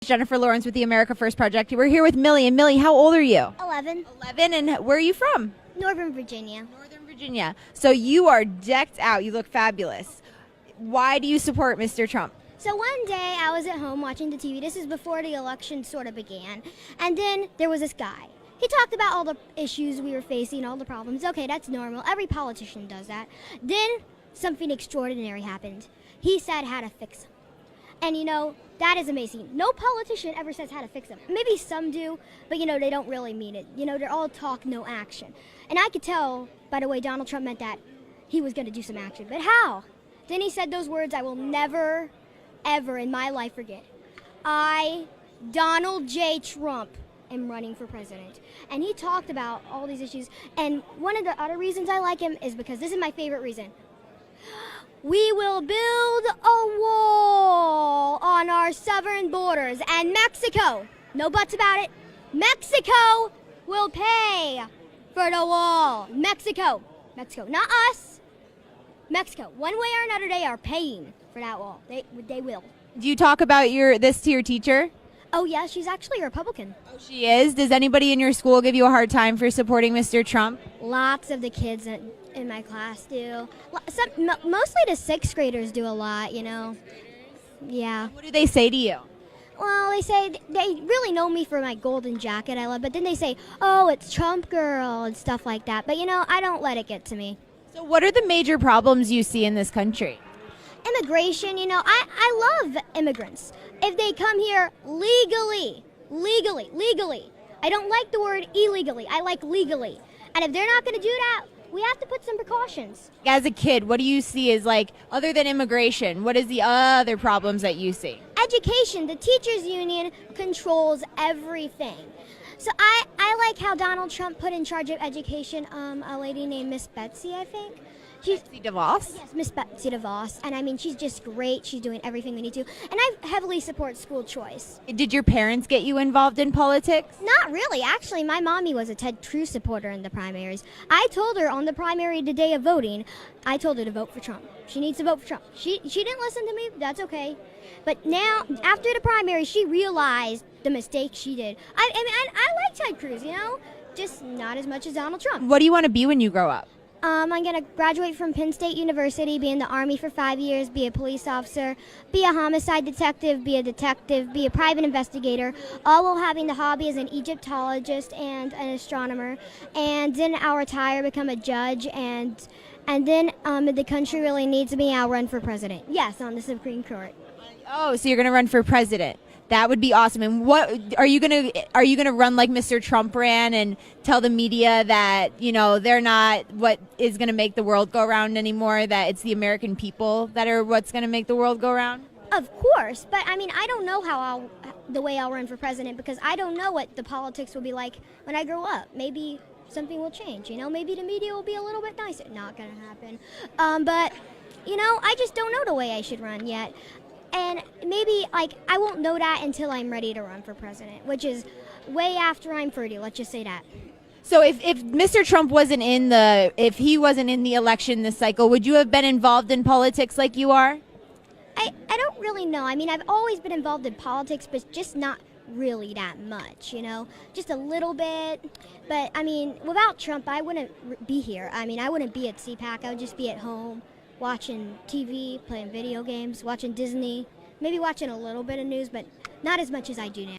Jennifer Lawrence with the America First Project. We're here with Millie. And Millie, how old are you? 11. 11. And where are you from? Northern Virginia. Northern Virginia. So you are decked out. You look fabulous. Why do you support Mr. Trump? So one day I was at home watching the TV. This is before the election sort of began. And then there was this guy. He talked about all the issues we were facing, all the problems. Okay, that's normal. Every politician does that. Then something extraordinary happened. He said how to fix them. And that is amazing. No politician ever says how to fix them. Maybe some do, but they don't really mean it. They're all talk, no action. And I could tell by the way Donald Trump meant that he was going to do some action. But how? Then he said those words I will never, ever in my life forget. I, Donald J. Trump, am running for president. And he talked about all these issues. And one of the other reasons I like him is because this is my favorite reason. We will build a wall on our southern borders, and Mexico, no buts about it, Mexico will pay for the wall. Mexico, not us. Mexico, one way or another, they are paying for that wall. They will. Do you talk about this to your teacher? Oh, yeah, she's actually a Republican. Oh, she is? Does anybody in your school give you a hard time for supporting Mr. Trump? Lots of the kids in my class do. Mostly the sixth graders do a lot, Yeah. What do they say to you? Well, they say they really know me for my golden jacket I love, but then they say, oh, it's Trump girl and stuff like that. But, I don't let it get to me. So what are the major problems you see in this country? Immigration, I love immigrants. If they come here legally. I don't like the word illegally. I like legally. And if they're not going to do that, we have to put some precautions. As a kid, what do you see as other than immigration, what is the other problems that you see? Education. The teachers union controls everything. So I like how Donald Trump put in charge of education a lady named Miss Betsy, I think. Betsy DeVos? Yes, Miss Betsy DeVos. And she's just great. She's doing everything we need to. And I heavily support school choice. Did your parents get you involved in politics? Not really. Actually, my mommy was a Ted Cruz supporter in the primaries. I told her on the primary the day of voting, I told her to vote for Trump. She needs to vote for Trump. She didn't listen to me. That's okay. But now, after the primary, she realized the mistake she did. I like Ted Cruz, just not as much as Donald Trump. What do you want to be when you grow up? I'm going to graduate from Penn State University, be in the Army for 5 years, be a police officer, be a homicide detective, be a private investigator, all while having the hobby as an Egyptologist and an astronomer. And then I'll retire, become a judge, and then if the country really needs me, I'll run for president. Yes, on the Supreme Court. Oh, so you're going to run for president. That would be awesome. And what are you going to run like Mr. Trump ran and tell the media that, they're not what is going to make the world go around anymore, that it's the American people that are what's going to make the world go around? Of course, but I don't know the way I'll run for president, because I don't know what the politics will be like when I grow up. Maybe something will change, maybe the media will be a little bit nicer. Not going to happen. But, I just don't know the way I should run yet. And maybe, I won't know that until I'm ready to run for president, which is way after I'm 30, let's just say that. So if Mr. Trump wasn't in the election this cycle, would you have been involved in politics like you are? I don't really know. I've always been involved in politics, but just not really that much, just a little bit. But, without Trump, I wouldn't be here. I wouldn't be at CPAC. I would just be at home, watching TV, playing video games, watching Disney, maybe watching a little bit of news, but not as much as I do now.